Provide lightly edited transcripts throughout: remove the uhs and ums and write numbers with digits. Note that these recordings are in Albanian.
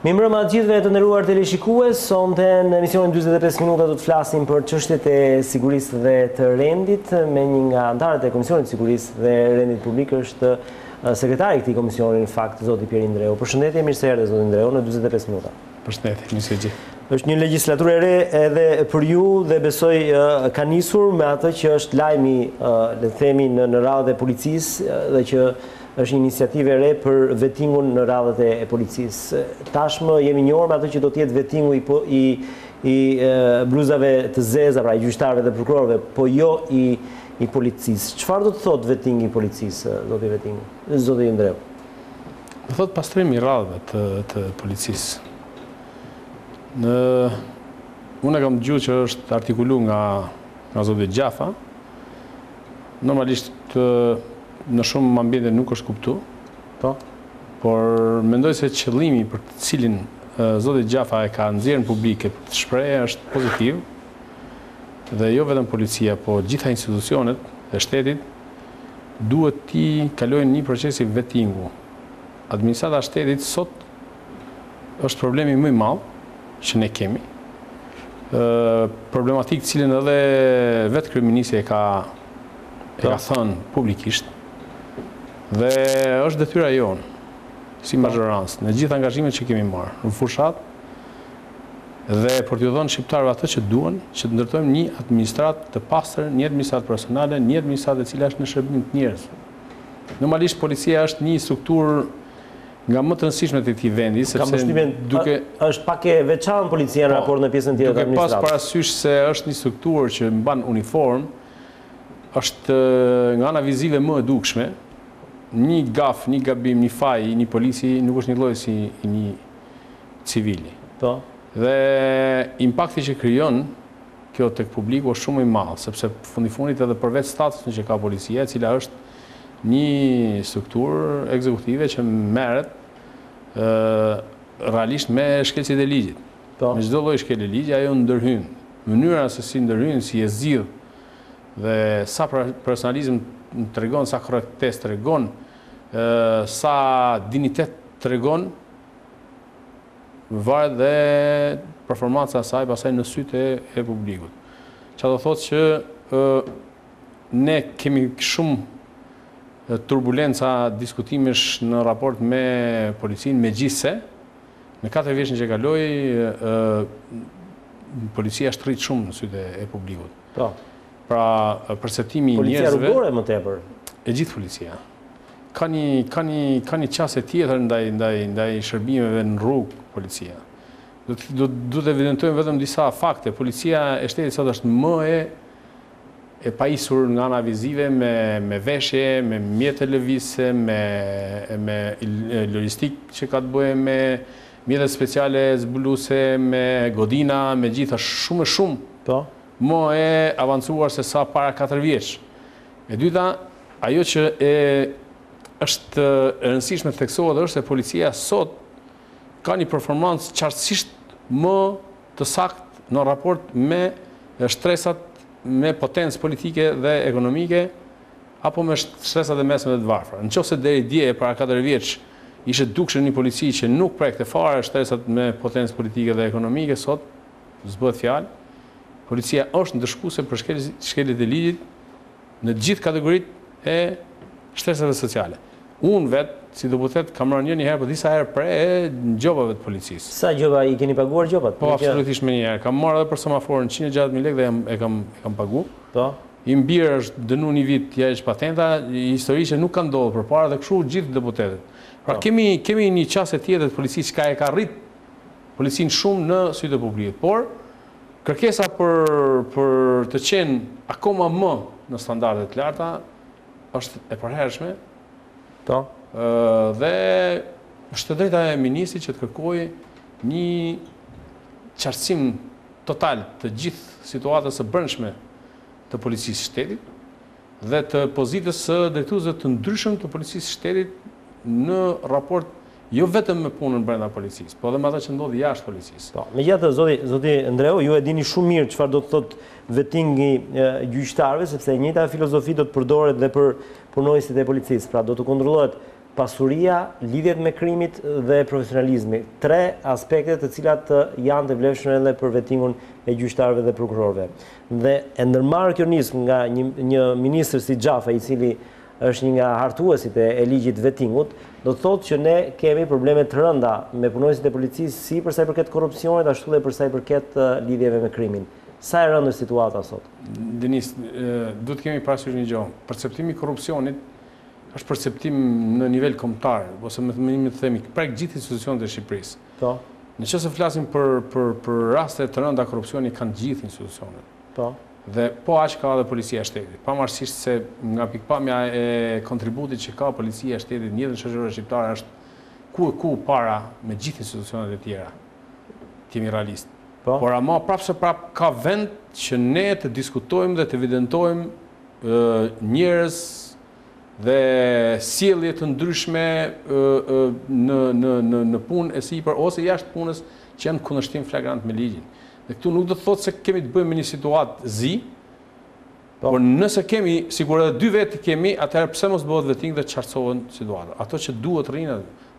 Mirëmbrëma të gjithëve të nderuar teleshikues, sonte në emisionin 45 minuta do të flasim për çështjet e sigurisë dhe të rendit me një nga anëtarët e Komisionit të Sigurisë dhe Rendit Publik është sekretari i këtij komisioni në fakt zoti Pjerin Ndreu. Përshëndetje, mirë se erdhe zoti Ndreu në 45 minuta. Përshëndetje, mirë se gjithë. Është një legjislaturë e re edhe për ju dhe besoj ka nisur me atë që është lajmi, le të themi, në radhët e policisë dhe që është një iniciativë e re për vettingun në radhët e policisë. Tashmë jemi njohur me atë që do të jetë vettingu i bluzave të zeza, pra i gjyqtarëve dhe prokurorëve, po jo i policisë. Çfarë do të thotë vettingi i policisë, zoti Ndreu? Do thotë pastrimi i radhëve të policisë. Unë kam dëgjuar që është artikuluar nga zoti Gjafa. Normalisht në shumë ambiente nuk është kuptuar, por mendoj se qëllimi për të cilin zoti Gjafa e ka nxjerrë në publik të shprehë është pozitiv, dhe jo vetëm policia, po gjitha institucionet e shtetit duhet t'i kalojnë një procesi vettingu. Administrata e shtetit sot është problemi më i madh që ne kemi. Problematikë cilën edhe vetë kryeministri e ka thënë publikisht. Dhe është detyra jonë, si mazhorancë, në gjithë angazhimet që kemi marrë në fushat, dhe për t'ju dhënë shqiptarëve atë që duan, që të ndërtojmë një administratë të pastër, një administratë personale, një administratë e cila është në shërbim të njerëzve. Normalisht policia është një strukturë nga më të rëndësishme të këtij vendi, sepse është pak e veçantë policia në raport në pjesën tjetër të administratës. Duke pas parasysh se është një strukturë që mban uniform, është nga ana vizive më e dukshme. Një gaf, një gabim, një faj, një polici nuk është një lloj si një civili. Dhe impakti që krijon kjo tek publiku është shumë i madh, sepse fundit edhe përveç statusit që ka policia, e cila është një strukturë ekzekutive që merret realisht me shkelcit e ligjit. Me çdo lloj shkelje ligji ajo ndërhyn. Mënyra se si ndërhyn, si e zgjidh dhe sa personalizëm tregon, sa korrektesë tregon, sa dinitet tregon, varet dhe performanca e saj pastaj në sytë e publikut. Çfarë do thotë që ne kemi shumë turbulenca diskutimesh në raport me policinë, megjithse në 4 vjeçin që kaloi policia është rrit shumë në sytë e publikut. Pra perceptimi i njerëzve. Policia rrugore më tepër. E gjithë policia. Ka një qasje tjetër ndaj shërbimeve në rrugë policia. Do të evidentojmë vetëm disa fakte. Policia e shtetit sot është më e pajisur nga ana vizive me veshje, me mjete lëvizse, me logjistikë që ka të bëjë me mjete speciale zbuluese, me godina, me gjitha shumë e shumë. Më e avancuar se sa para 4 vjeç. E dyta, ajo që është e rëndësishme të theksohet është se policia sot ka një performancë qartësisht më të saktë në raport me shtresat, me potencë politike dhe ekonomike, apo me shtresat e mesme dhe të varfra. Nëse deri dje para 4 vjeç ishte dukshëm një polici që nuk prekte fare shtresat me potencë politike dhe ekonomike, sot s'bëhet fjalë. Policia është ndëshkuese për shkeljet e ligjit në gjithë kategoritë e shtresave sociale. Unë vetë, si deputet, kam rënë një herë për disa herë pre në gjobave të policisë. Sa gjoba i keni paguar gjobat? Po, absolutisht me një herë. Kam marrë edhe për semaforën 160.000 lekë dhe e kam pagu. I mbirë është dënu një vit ja ish patenta, histori që nuk ka ndodhur përpara dhe kështu gjithë deputetët. Pra kemi një qasje tjetër të policisë që ka rrit policinë shumë në sytë e publikut. Por kërkesa për të qenë akoma më në standarde të larta është e përhershme. Dhe është e drejta e ministrit që të kërkojë një qartësim total të gjithë situatës së brendshme të policisë së shtetit dhe të pozitës së drejtuesve të ndryshëm të policisë së shtetit në raport jo vetëm me punën brenda policisë, po edhe me ata që ndodh jashtë policisë. Megjithatë, zoti Ndreu, ju e dini shumë mirë çfarë do të thotë vettingi gjyqtarëve, sepse e njëjta filozofi do të përdoret dhe për punonjësit e policisë. Pra do të kontrollohet pasuria, lidhjet me krimit dhe profesionalizmi. 3 aspekte të cilat janë të vlefshme edhe për vettingun e gjyqtarëve dhe prokurorëve. Dhe e ndërmarrë kjo nis nga një ministër si Xhafa, i cili është një nga hartuesit e ligjit vettingut, do të thotë që ne kemi probleme të rënda me punonjësit e policisë si për sa i përket korrupsionit, ashtu dhe për sa i përket lidhjeve me krimin. Sa e rëndë situata sot? Denis, duhet kemi parasysh një gjë. Perceptimi i korrupsionit është perceptim në nivel kombëtar, ose më të themi prek gjithë institucionet e Shqipërisë. Po. Nëse flasim për raste të rënda korrupsioni kanë gjithë institucionet. Po. Dhe po aq ka edhe policia e shtetit. Pavarësisht se nga pikpamja e kontributit që ka policia e shtetit në jetën shoqërore shqiptare është ku para me gjithë institucionet e tjera. Timi realist. Po. Por ama prapë ka vend që ne të diskutojmë dhe të evidentojmë njerëz dhe sjellje të ndryshme në punë e sipër ose jashtë punës që janë kundërshtim flagrant me ligjin. Dhe këtu nuk do të thotë se kemi të bëjmë me një situatë zi, por nëse kemi, sigur edhe 2 vetë kemi, atëherë pse mos bëhet vetting dhe qartësohen situata. Ato që duhet rrinë,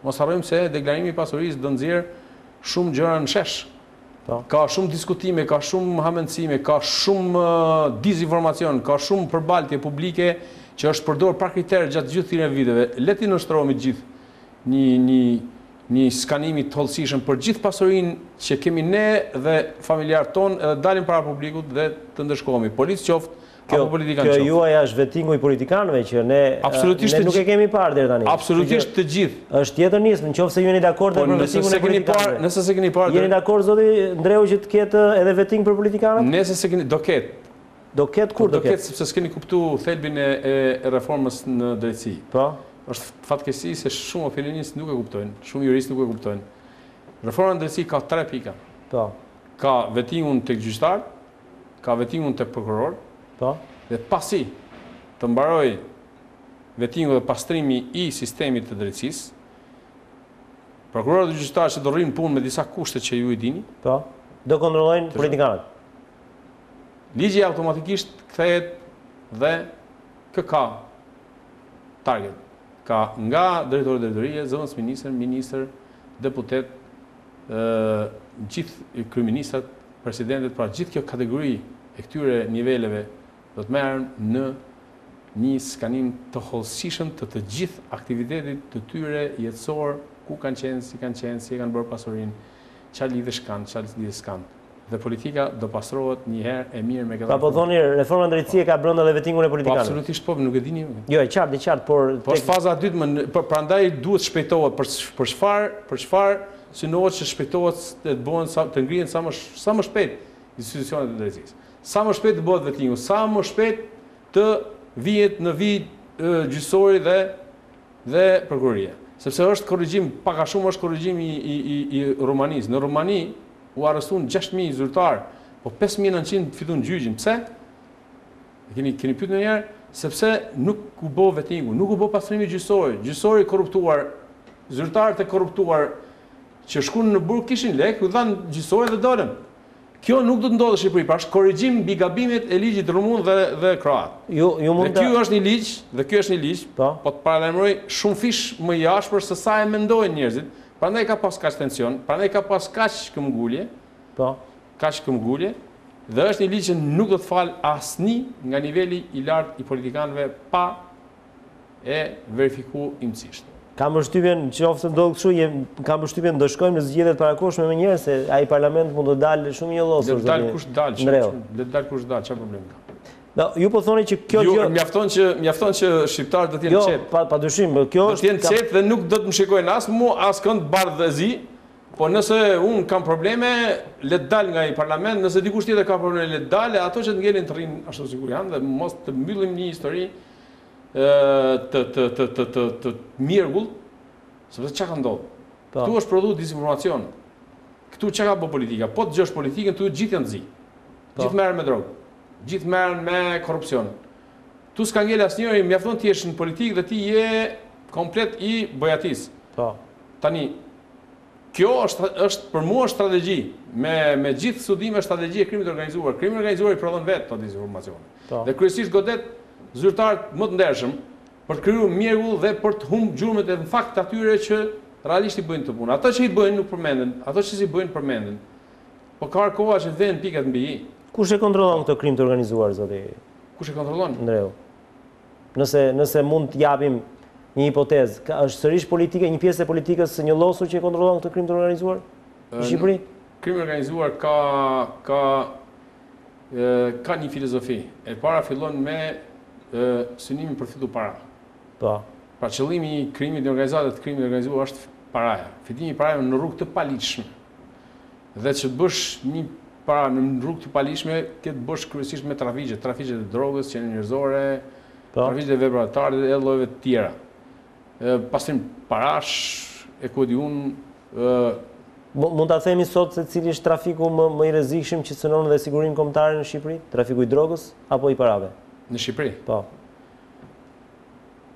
mos harrojmë se deklarimi i pasurisë do nxjerrë shumë gjëra në shesh. Ka shumë diskutime, ka shumë hamendësime, ka shumë dizinformacion, ka shumë përbaltje publike që është përdorur pa kriter gjatë gjithë këtyre viteve. Le ti nënshtrohemi gjithë një skanimi të hollësishëm për gjithë pasurinë që kemi ne dhe familjarët tonë edhe dalim para publikut dhe të ndëshkohemi. Policë qoftë, apo politikanë qoftë. Kjo juaj është vettingu i politikanëve që ne nuk e kemi parë deri tani. Absolutisht të gjithë. Është tjetër nismë, nëse jeni dakord për vettingun e politikanëve. Nëse se keni parë. Jeni dakord zoti Ndreu që të ketë edhe vetting për politikanët? Nëse se keni do ketë. Do ketë kur do ketë? Sepse s'keni kuptuar thelbin e reformës në drejtësi. Po. Është fatkeqësi se shumë opinionistë nuk e kuptojnë, shumë juristë nuk e kuptojnë. Reforma në drejtësi ka 3 pika. Po. Ka vettingun tek gjyqtar, ka vettingun tek prokuror. Po. Dhe pasi të mbaroj vettingu dhe pastrimi i sistemit të drejtësisë, prokurorët dhe gjyqtarët që do rrinë punë me disa kushte që ju i dini, po, do kontrollojnë politikanët. Ligji automatikisht kthehet dhe ka target. Ka nga drejtori drejtorie, zëvendës ministër, deputet, gjithë kryeministrat, presidentet, pra gjithë kjo kategori e këtyre niveleve do të merren në një skanim të hollësishëm të gjithë aktivitetit të tyre jetësor, ku kanë qenë, si e kanë bërë pasurinë, çfarë lidhësh kanë, çfarë lidhësh kanë. Dhe politika do pastrohet një herë e mirë me këtë. Po thoni reforma drejtësie ka brenda dhe vettingun e politikanëve. Po absolutisht po, nuk e dini. Jo, e qartë, por faza e dytë, prandaj duhet shpejtohet për çfarë synohet që shpejtohet të bëhen të ngrihen sa më shpejt institucionet e drejtësisë. Sa më shpejt të bëhet vettingu, sa më shpejt të vihet në vit gjyqësori dhe prokuroria. Sepse është korrigjim, pak a shumë është korrigjim i Rumanisë. Në Rumani u arrestuan 6.000 zyrtar, po 5.900 fituan gjyqin. Pse? Keni pyetur ndonjëherë? Sepse nuk u bë vettingu, nuk u bë pastrimi gjyqësori. Gjyqësori korruptuar, zyrtarët e korruptuar që shkuan në burg kishin lek, u dhanë gjyqësori dhe dolën. Kjo nuk do të ndodhë në Shqipëri, pra është korrigjim mbi gabimet e ligjit rumun dhe kroat. Dhe ky është një ligj, po të paralajmëroj shumë fish më jashpër se sa e mendojnë njerëzit. Prandaj ka pas kaq tension, prandaj ka pas kaq këmbgulje. Po. Kaq këmbgulje. Dhe është një ligj që nuk do të fal asnjë nga niveli i lartë i politikanëve pa e verifikuar imësisht. Kam përshtypjen, qoftë ndodh kështu, kam përshtypjen do shkojmë në zgjedhjet parakohshme me njerëz se ai parlament mund të dalë shumë i llosur. Le të dalë kush dalë, çfarë problemi ka? Ju po thoni që kjo gjë mjafton që shqiptarët do të jenë qetë. Jo, padyshim, kjo është. Do të jenë qetë dhe nuk do të më shikojnë as mua, as kënd bardhë dhe zi. Po nëse unë kam probleme, le të dalë nga i parlament, nëse dikush tjetër ka probleme, le të dalë, ato që të ngelin të rrinë ashtu sikur janë dhe mos të mbyllim një histori të mirëgull, sepse çka ka ndodhur. Këtu është prodhuar dizinformacion. Këtu çka ka bë politika? Po të dëgjosh politikën, këtu gjithë janë zi. Gjithë merren me drogë. Gjithë merren me korrupsion. Tu s'ka ngel asnjëri, mjafton ti jesh në politikë dhe ti je komplet i bojatis. Po. Tani kjo është për mua strategji. Me gjithë studime strategji e krimit organizuar. Krimi organizuar i prodhon vetë ato dizinformacione. Dhe kryesisht godet zyrtarët më të ndershëm, për të krijuar mjegull dhe për të humbur gjurmët e në fakt atyre që realisht i bëjnë të punë. Ato që i bëjnë nuk përmenden, ato që si bëjnë përmenden. Po ka koha që vjen pikat mbi i. Kush e kontrollon këtë krim të organizuar, zoti? Kush e kontrollon? Ndreu. Nëse mund të japim një hipotezë, është sërish politike, një pjesë e politikës së një llosur që e kontrollon këtë krim të organizuar në Shqipëri? Krimi organizuar ka një filozofi. E para fillon me synimin për fitu para. Po. Pra qëllimi i krimit të organizuar është paraja. Fitimi i parave në rrugë të paligjshme. Dhe që të bësh një para në rrugë të paligjshme, këtë bësh kryesisht me trafiqe të drogës, qenë njerëzore, trafiqe të veprave dhe llojeve të tjera. Pastrim parash, e ku di unë. Mund ta themi sot se cili është trafiku më i rrezikshëm që synon dhe sigurinë kombëtare në Shqipëri? Trafiku i drogës apo i parave? Në Shqipëri? Po.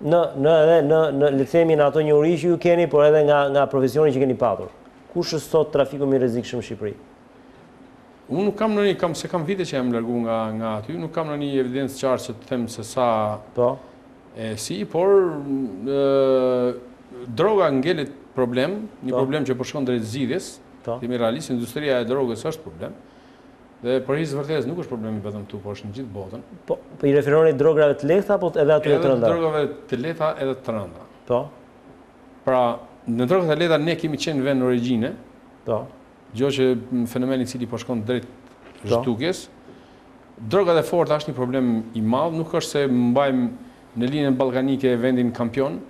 Le të themi në ato njohuri që ju keni, por edhe nga profesioni që keni patur. Kush është sot trafiku më i rrezikshëm në Shqipëri? Unë nuk kam se kam vite që jam largu nga aty, nuk kam në një evidencë qartë që të them se sa por droga ngelet problem, një problem që përshkon drejt zgjidhjes, jemi realistë, industria e drogës është problem, dhe për hisë vërtetës nuk është problemi vetëm këtu, por është në gjithë botën. Po i referoni drogave të lehta, apo edhe atyre të rënda? Edhe drogave të lehta edhe të rënda. Po. Pra, në drogat e lehta ne kemi qenë vend origjine, gjë që fenomeni i cili po shkon drejt zhdukjes. Drogat e forta është një problem i madh, nuk është se mbajmë në linjën ballkanike vendin kampion,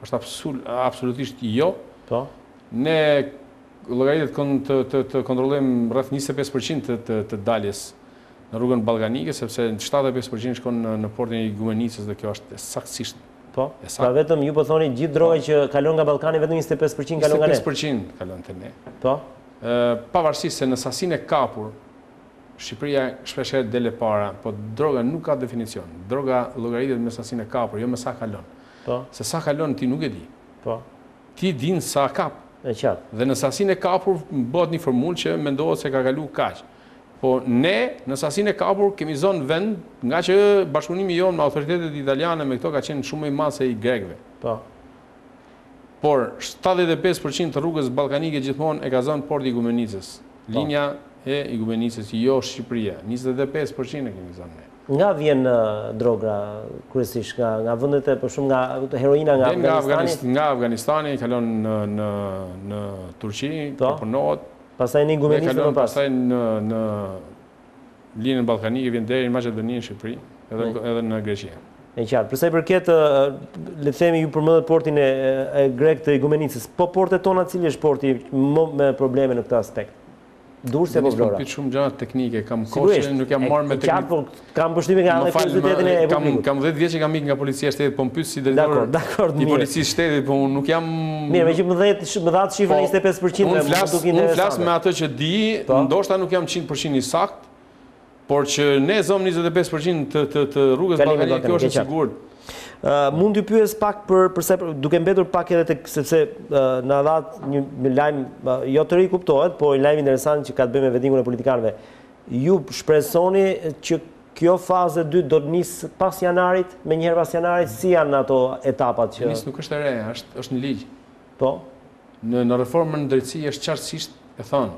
është absolutisht jo. Ne llogaritet të kontrollojmë rreth 25% të daljes në rrugën ballkanike, sepse 75% shkon në portin e Igumenicës dhe kjo është saktësisht. Po. Pra vetëm ju po thoni gjithë droga që kalon nga Ballkani vetëm 25% kalon nga ne. 25% kalon te ne. Po. Pavarësisht se në sasinë e kapur Shqipëria shpeshherë dele para, po droga nuk ka definicion. Droga llogaritet me sasinë e kapur, jo me sa kalon. Po. Se sa kalon ti nuk e di. Po. Ti din sa kap. E qartë. Dhe në sasinë e kapur bëhet një formulë që mendohet se ka kalu kaq. Po ne në sasinë e kapur kemi zonë vend, nga që bashkëpunimi jonë me autoritetet italiane me këto ka qenë shumë i madh se i grekëve. Po. Por 75% të rrugës ballkanike gjithmonë e ka zonë porti i Igumenicës. Linja e Igumenicës, jo Shqipëria. 25% e kemi zonë ne. Nga vjen droga kryesisht nga vendet e për shumë nga heroina nga Afganistani? Nga Afganistani kalon në Turqi, përpunohet. Pastaj në Igumenicë më pas. Pastaj në linjën ballkanike vjen deri në Maqedoni, në Shqipëri, edhe në Greqi. E qartë. Përsa i përket, le të themi, ju përmendet portin e grek të Igumenicës, po portet tona cili është porti më me probleme në këtë aspekt? Durrësi apo Vlora? Kam pyet shumë gjëra teknike, kam kohë që nuk jam marrë me teknikë. Po kam përshtypjen nga kuriozitetin e publikut. Kam 10 vjet që kam ikë nga policia e shtetit, po më pyet si drejtor i policisë shtetit, po unë nuk jam. Mirë, me që më dhat shifrën 25%, unë flas me atë që di, ndoshta nuk jam 100% i saktë, por që ne zonë 25% të rrugës ballkanike, kjo është e sigurt. Mund t'ju pyes pak duke mbetur pak edhe sepse na dhat një lajm jo të ri kuptohet, po një lajm interesant që ka të bëjë me vendingun e politikanëve. Ju shpresoni që kjo fazë 2 do të nisë pas janarit, menjëherë pas janarit, si janë ato etapat që nuk është e re, është në ligj. Po. Në reformën në drejtësi është qartësisht e thënë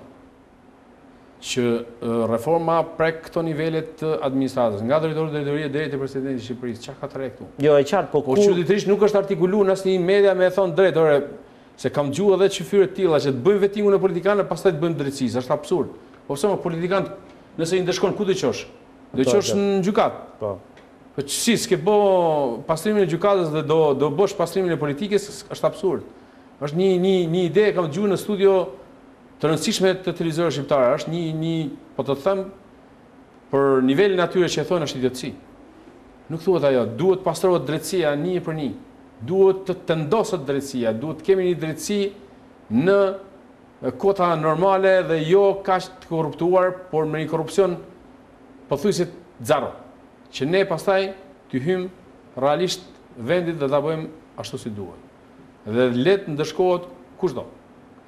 që reforma prek këto nivelet të administratës, nga drejtori drejtorie deri te presidenti i Shqipërisë, çka ka të re këtu? Jo, e qartë, po çuditërisht nuk është artikuluar në asnjë media me e thon drejtore, se kam dëgjuar edhe çifyre të tilla që të bëjnë vettingun e politikanëve, pastaj të bëjnë drejtësisë, është absurd. Po pse më politikanë, nëse i ndeshkon ku do qosh? Do qosh në gjykat. Po. Po si s'ke bë pastrimin e gjykatës dhe do bësh pastrimin e politikës, është absurd. Është një ide kam dëgjuar në studio të rëndësishme të televizorëve shqiptare, është një, po të them, për nivelin atyre që e thonë është idiotësi. Nuk thuhet ajo, duhet pastrohet drejtësia një për një, duhet të tendoset drejtësia, duhet të kemi një drejtësi në kota normale dhe jo kaq të korruptuar, por me një korrupsion pothuajse zero, që ne pastaj të hyjmë realisht vendit dhe ta bëjmë ashtu si duhet. Dhe le të ndëshkohet kushdo.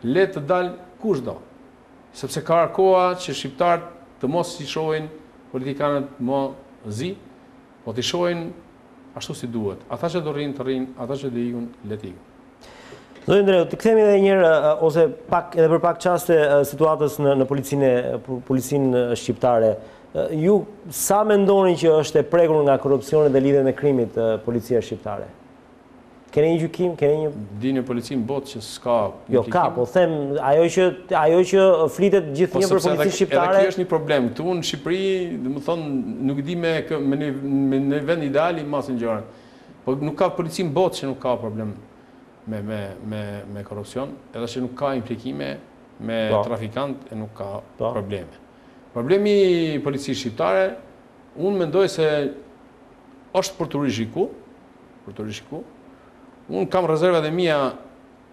Le të dalë kushdo. Sepse ka koha që shqiptarët të mos i shohin politikanët më zi, po t'i shohin ashtu si duhet. Ata që do rrinë të rrinë, ata që do ikun, le të ikun. Zoti Ndreu, të kthehemi edhe një herë ose edhe për pak çaste situatës në policinë shqiptare. Ju sa mendoni që është e prekur nga korrupsioni dhe lidhet me krimit policia shqiptare? Keni një gjykim, keni një Dini policinë botë që s'ka Jo, ka, po them ajo që flitet gjithnjë për policinë shqiptare. Edhe kjo është një problem. Këtu në Shqipëri, domethënë, nuk e di me në vend ideal i masin gjëra. Po nuk ka policinë botë që nuk ka problem me korrupsion, edhe që nuk ka implikime me trafikant e nuk ka probleme. Problemi i policisë shqiptare, unë mendoj se është për të rishikuar. Unë kam rezervat e mia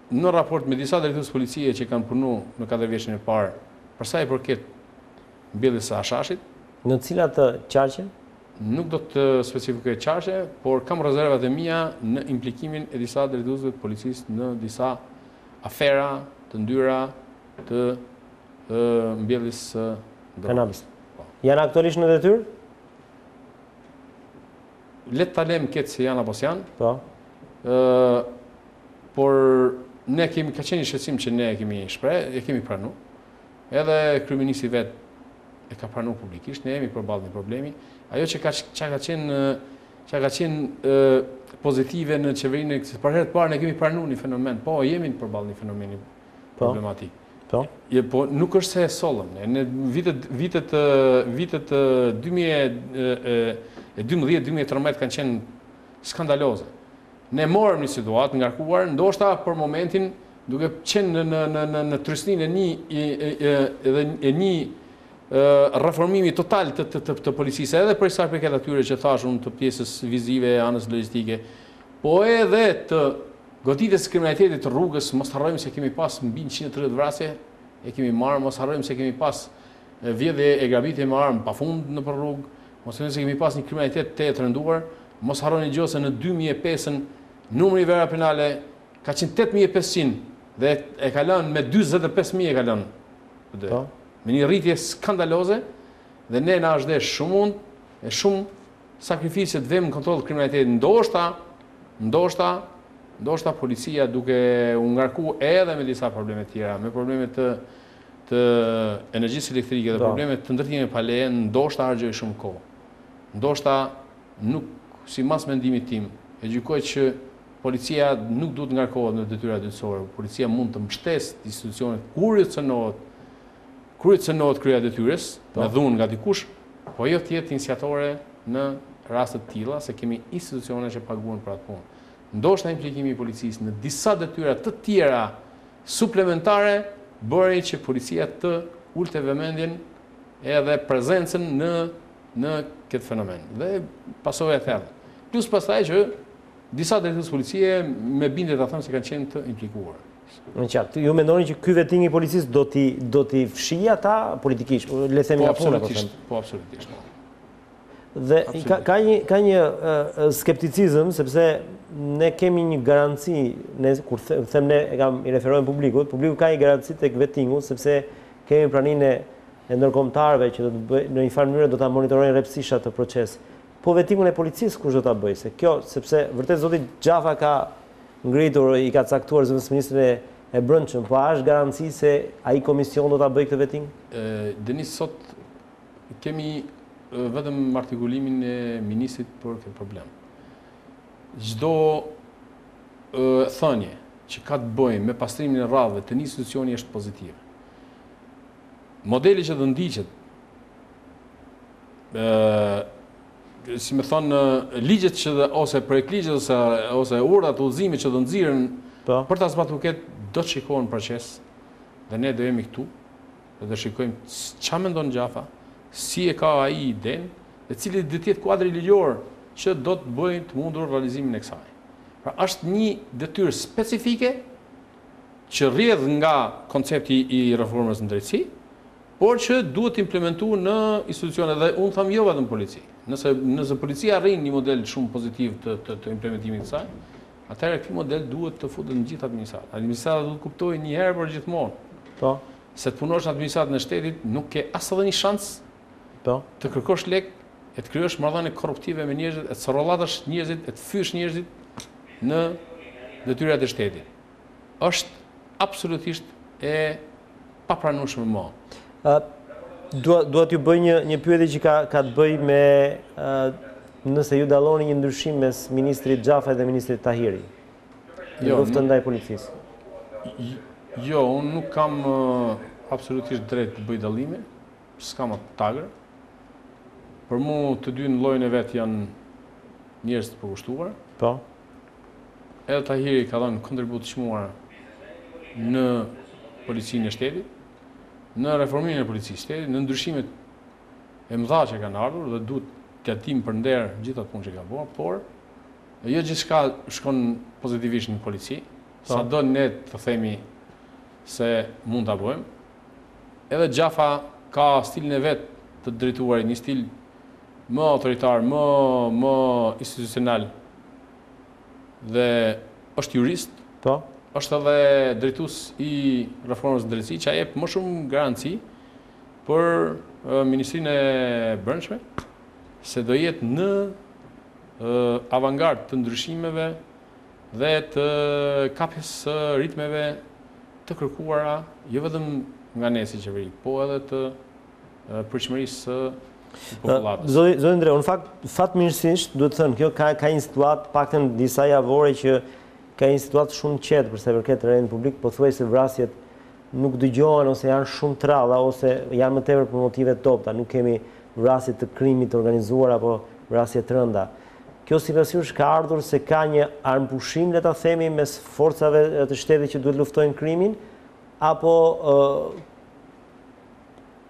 në raport me disa drejtues policie që kanë punu në 4 vjeçin e parë, për sa i përket mbjelljes së Ashashit. Në cilat qarqe? Nuk do të specifikoj qarqe, por kam rezervat e mia në implikimin e disa drejtuesve të policisë në disa afera të ndyra të mbjelljes së kanabis. Janë aktualisht në detyrë? Le të talem këtë se janë apo s'janë. Po. Por ne ka qenë një shqetësim që ne e kemi pranu. Edhe kryeministri vet e ka pranu publikisht, ne jemi përballë një problemi. Ajo që ka qenë pozitive në qeverinë, për herë të parë ne kemi pranu një fenomen, po jemi përballë një fenomeni problematik. Po, nuk është se e sollëm. Në vitet 2012-2013 kanë qenë skandaloze. Ne morëm një situatë ngarkuar, ndoshta për momentin duke qenë në trysninë e një reformimi total të policisë, edhe për sa i përket atyre që thash unë të pjesës vizive, anës logjistike, po edhe të goditjes kriminalitetit të rrugës. Mos harrojmë se kemi pas mbi 130 vrasje, e kemi marrë, mos harrojmë se kemi pas vjedhje e grabitje me armë pafund nëpër rrugë, mos harrojmë se kemi pas një kriminalitet të rënduar, mos harroni gjë se në 2005 numri i vera penale ka qenë 8500 dhe e ka lënë me 45.000 e ka lënë. Me një rritje skandaloze dhe ne na është dhe shumë sakrificë të vëmë në kontroll të kriminalitetit. Ndoshta policia duke u ngarkuar edhe me disa probleme tjera, me probleme të energjisë elektrike dhe probleme të ndërtimit paleje, ndoshta harxhoi shumë kohë. Ndoshta nuk, sipas mendimit tim, e gjykoj që policia nuk duhet ngarkohet në detyra detyrore. Policia mund të mbështesë institucionet kur i cënohet kryerja e detyrës, me dhunë nga dikush, po jo të jetë iniciatore në raste të tilla, se kemi institucione që paguhen për atë punë. Ndoshta implikimi i policisë në disa detyra të tjera suplementare bëri që policia të ulte vëmendjen edhe prezencën në këtë fenomen. Dhe pasojë e thellë. Plus pastaj që disa drejtues policie me bindje ta them se kanë qenë të implikuar. Në qartë, ju mendoni që ky veting i policisë do t'i fshijë ata politikisht, le të themi nga puna, po absolutisht. Dhe ka një skepticizëm, sepse ne kemi një garanci, kur them ne i referojmë publiku ka një garanci tek vetingu, sepse kemi praninë e ndërkombëtarëve që në një farë mënyrë do ta monitorojnë rreptësisht atë proces. Po vetingun e policisë kush do ta bëjë? Sepse vërtet zoti Xhafa ka ngritur, i ka caktuar zëvendësministrin e brendshëm, po a është garanci se ai komision do ta bëjë këtë veting? Denis, sot kemi vetëm artikulimin e ministrit për këtë problem. Çdo thënie që ka të bëjë me pastrimin e rradhëve të një institucioni është pozitive. Modeli që do ndiqet, si më thonë, ligjet ose projektligjet ose urdhat udhëzimi që do nxirren për ta zbatuar këtë, do të shikohen proces dhe ne do jemi këtu dhe do shikojmë çfarë mendon Xhafa, si e ka ai idenë dhe cili do të jetë kuadri ligjor që do të bëjë të mundur realizimin e kësaj. Pra është një detyrë specifike që rrjedh nga koncepti i reformës në drejtësi, por që duhet implementuar në institucione dhe unë tham jo vetëm polici. Nëse policia arrin një model shumë pozitiv të implementimit të saj, atëherë ky model duhet të futet në gjithë administratën. Administrata duhet të kuptojë një herë për gjithmonë. Po. Se të punosh në administratën e shtetit nuk ke as edhe një shans të kërkosh lek e të kryosh marrëdhënie korruptive me njerëzit, e të sorrollatash njerëzit, e të fysh njerëzit në detyrat e shtetit. Është absolutisht e papranueshme më. Dua t'ju bëj një pyetje që ka të bëj me nëse ju dalloni një ndryshim mes ministrit Xhafaj dhe ministrit Tahiri në luftën ndaj policisë. Jo, unë nuk kam absolutisht drejt të bëj dallime, s'kam atë tagër. Për mu të dy në llojin e vet janë njerëz të përkushtuar. Po. Edhe Tahiri ka dhënë kontribut të çmuar në policinë e shtetit, në reformimin e policisë shtetit, në ndryshimet e mëdha që kanë ardhur dhe duhet t'ia tim për nder gjithë ato punë që ka bërë, por jo gjithçka shkon pozitivisht në polici, sado ne të themi se mund ta bëjmë. Edhe Xhafa ka stilin e vet të drejtuarit, një stil më autoritar, më institucional dhe është jurist. Po. Është edhe drejtues i reformës së drejtësisë, që jep më shumë garanci për Ministrinë e Brendshme, se do jetë në avangard të ndryshimeve dhe të kapjes së ritmeve të kërkuara, jo vetëm nga ne si qeveri, po edhe të pritshmërisë së popullatës. Zoti Ndreu, në fakt fatmirësisht duhet të thënë, kjo ka një situatë paktën disa javore që ka një situatë shumë qetë për sa i përket rendit publik, pothuajse vrasjet nuk dëgjohen ose janë shumë të rralla ose janë më tepër për motive të dobta, nuk kemi vrasje të krimit të organizuar apo vrasje të rënda. Kjo sipas jush ka ardhur se ka një armpushim, le ta themi, mes forcave të shtetit që duhet luftojnë krimin, apo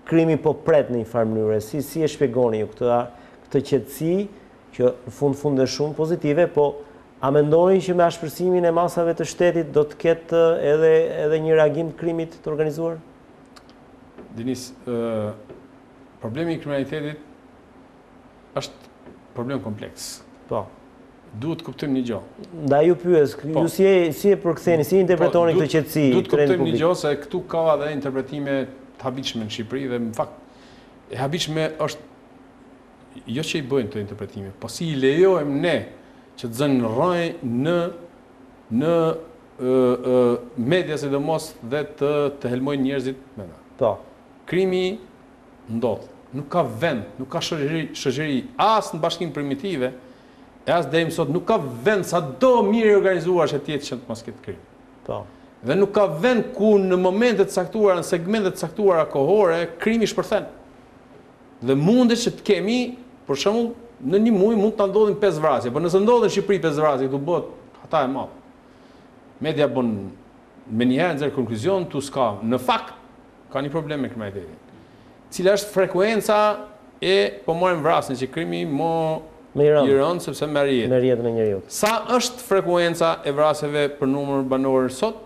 krimi po pret në një farë mënyre? Si e shpjegoni ju këtë qetësi që në fund është shumë pozitive, po a mendoni që me ashpërsimin e masave të shtetit do të ketë edhe një reagim të krimit të organizuar? Denis, problemi i kriminalitetit është problem kompleks. Po. Duhet kuptojmë një gjë. Ndaj ju pyes, ju si e përktheni, si interpretoni këtë qetësi të rendit publik? Duhet kuptojmë një gjë se këtu ka edhe interpretime të habitshme në Shqipëri dhe në fakt e habitshme është jo që i bëjnë të interpretime, po si i lejojmë ne që të zënë rraj në media sidomos dhe të helmojnë njerëzit me na. Po. Krimi ndodh. Nuk ka vend, nuk ka shoqëri as në bashkim primitive, e as deri më sot nuk ka vend sa do mirë i organizuar që tjetë që të mos ketë krim. Po. Dhe nuk ka vend ku në momentet caktuara, në segmentet caktuara kohore, krimi shpërthen. Dhe mundet që të kemi, për shembull, në një muaj mund të ndodhin 5 vrasje, por nëse ndodhin në Shqipëri 5 vrasje, këtu bëhet hata e madhe. Media bën me njëherë nxjerr konkluzion, tu s'ka. Në fakt ka një problem me kriminalitetin. Cila është frekuenca e po marrim vrasjen që krimi i rënd sepse merr jetë. Merr jetën e njeriu. Sa është frekuenca e vrasjeve për numër banor sot?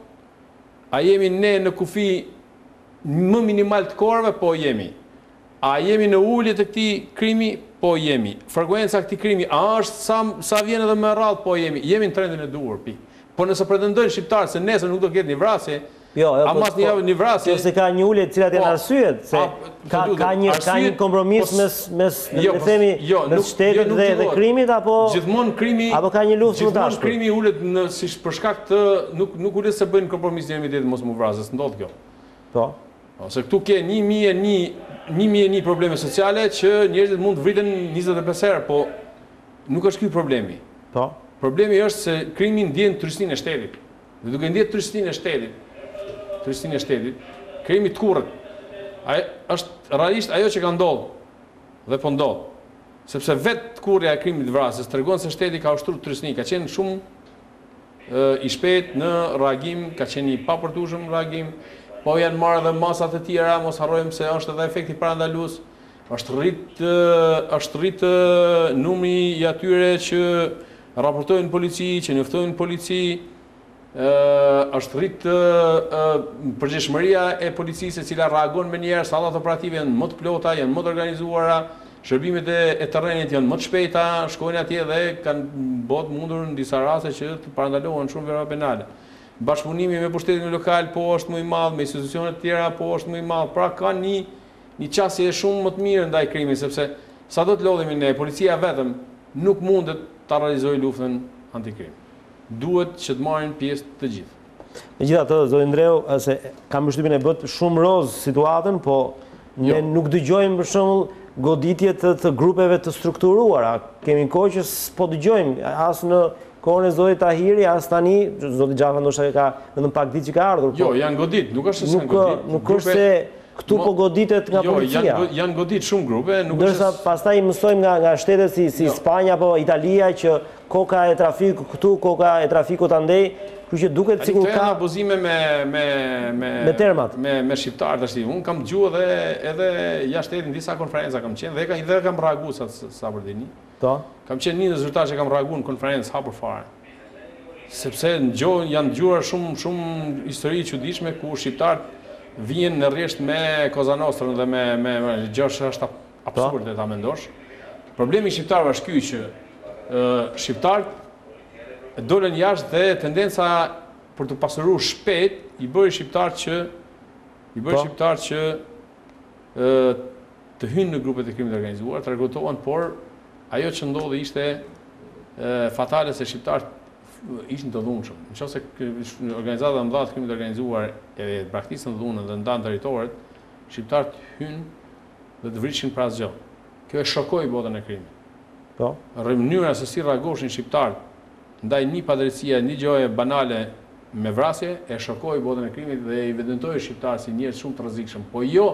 A jemi ne në kufi më minimal të korave? Po jemi. A jemi në ulje të këtij krimi? Po jemi. Frekuenca e këtij krimi a është sa vjen edhe më rrallë? Po jemi. Jemi në trendin e duhur, Po nëse pretendojnë shqiptarët se nesër nuk do ketë një vrasje, a mas një vrasje. Se ka një ulje të cilat janë arsyet, se ka një kompromis mes shtetit dhe krimit, apo ka një luftë më dashur. Gjithmonë krimi ulet si për shkak të nuk ulet se bëjnë kompromis në emitetin mos mu vrasjes, ndodh kjo. Po. Se këtu ke 1001 probleme sociale që njerëzit mund të vriten 25 herë, po nuk është ky problemi. Po. Problemi është se krimi ndjen tërësinë e shtetit. Dhe duke ndjenë tërësinë e shtetit, krimi të kurrët. Është realisht ajo që ka ndodhur dhe po ndodh. Sepse vetë kurrja e krimit të vrasjes tregon se shteti ka ushtruar tërësinë, ka qenë shumë i shpejt në reagim, ka qenë i papërtueshëm në reagim. Po janë marrë edhe masat e tjera, mos harrojmë se është edhe efekti parandalues. Është rrit numri i atyre që raportojnë polici, që njoftojnë polici, është rrit përgjegjësia e policisë e cila reagon me njerë, sallat operative janë më të plota, janë më të organizuara, shërbimet e terrenit janë më të shpejta, shkojnë atje dhe kanë bëhet mundur në disa raste që të parandalohen shumë vepra penale. Bashkëpunimi me pushtetin lokal po është më i madh, me institucionet tjera po është më i madh. Pra ka një qasje shumë më të mirë ndaj krimit, sepse Sa do të lodhemi ne, policia vetëm nuk mundet ta realizojë luftën antikrim. Duhet që të marrin pjesë të gjithë. Megjithatë, zoti Ndreu, se kam përshtypjen e bët shumë roz situatën, po ne nuk dëgjojmë për shembull goditje të grupeve të strukturuara. Kemi kohë që s'po dëgjojmë as në kohën e zotit Tahiri, as tani, zoti Xhafa ndoshta ka vetëm pak ditë që ka ardhur. Jo, janë godit, nuk është se janë godit. Nuk është se këtu po goditet nga policia. Jo, janë godit shumë grupe, nuk është. Ndërsa pastaj mësojmë nga shtetet si Spanja apo Italia që koka e trafikut këtu, koka e trafikut andej, kështu që duket sikur ka abuzime me termat. Me shqiptarë tash. Unë kam dëgjuar edhe jashtë shtetit në disa konferenca kam qenë dhe kam reaguar sa për dini. Po. Kam qenë një zyrtar që kam reaguar në konferencë hapur fare. Sepse janë dëgjuar shumë histori çuditshme ku shqiptarët vijnë në rresht me Cosa Nostrën dhe me gjëra është absurde ta mendosh. Problemi i shqiptarëve është ky që shqiptarët dolën jashtë dhe tendenca për të pasuruar shpejt i bëri shqiptarë që të hynë në grupet e krimit organizuar, të rekrutohen, por ajo që ndodhi ishte fatale se shqiptarët ishin të dhunshëm. Nëse organizata e mëdha të krimit organizuar e braktisën dhunën dhe ndan territoret, shqiptarët hynë dhe të vrishin për asgjë. Kjo e shokoi botën e krimit. Po. Mënyra se si reagoshin shqiptarët ndaj një padrejtësie, një gjëje banale me vrasje, e shokoi botën e krimit dhe i evidentoi shqiptarët si njerëz shumë të rrezikshëm, po jo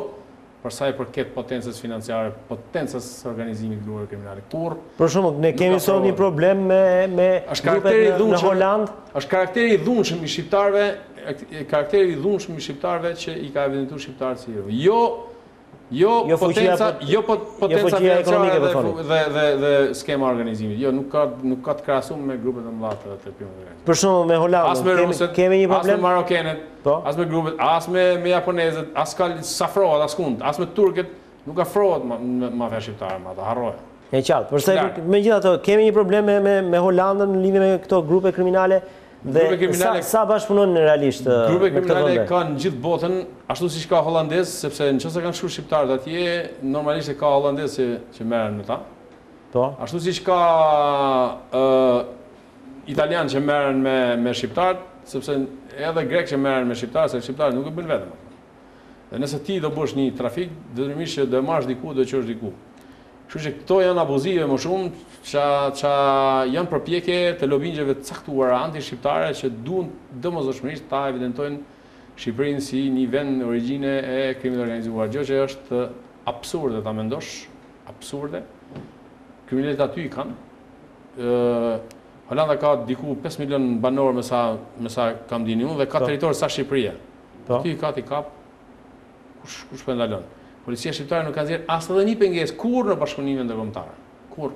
për sa i përket potencës financiare, potencës organizimit grupeve kriminale. Për shembull, ne kemi sot një problem me grupet në Holand. Është karakteri i dhunshëm i shqiptarëve, që i ka evidentuar shqiptarët si jo potenca financiare dhe skema organizimit. Jo, nuk ka të krahasuar me grupet e mëdha të krimit. Për shembull, me Holandën kemi një problem. As me marokenet, as me grupet, as me japonezët, as sa afrohet askund, as me turket, nuk afrohet mafia shqiptare, ata harrohen. E qartë. Përsa megjithatë kemi një problem me Holandën në lidhje me këto grupe kriminale. Dhe sa bashkëpunojnë realisht? Grupe kriminale kanë gjithë botën, ashtu siç ka holandez, sepse nëse kanë shkuar shqiptarët atje, normalisht ka holandez që merren me ta. Po. Ashtu siç ka italian që merren me shqiptarët, sepse edhe grek që merren me shqiptarët, se shqiptarët nuk e bën vetëm. Dhe nëse ti do bësh një trafik, detyrimisht që do marrësh diku, do qesh diku. Kështu që këto janë abuzive më shumë që janë përpjekje të lobingjeve të caktuara anti-shqiptare që duan domosdoshmërisht ta evidentojnë Shqipërinë si një vend origjine e krimit organizuar. Gjë që është absurde ta mendosh, absurde. Kriminalët aty i kanë. Holanda ka diku 5 milion banor me sa kam dini unë dhe ka territor sa Shqipëria. Ty ka ti kap. Kush po ndalon? Policia shqiptare nuk ka nxjerr as edhe një pengesë kur në bashkëpunime ndërkombëtare. Kur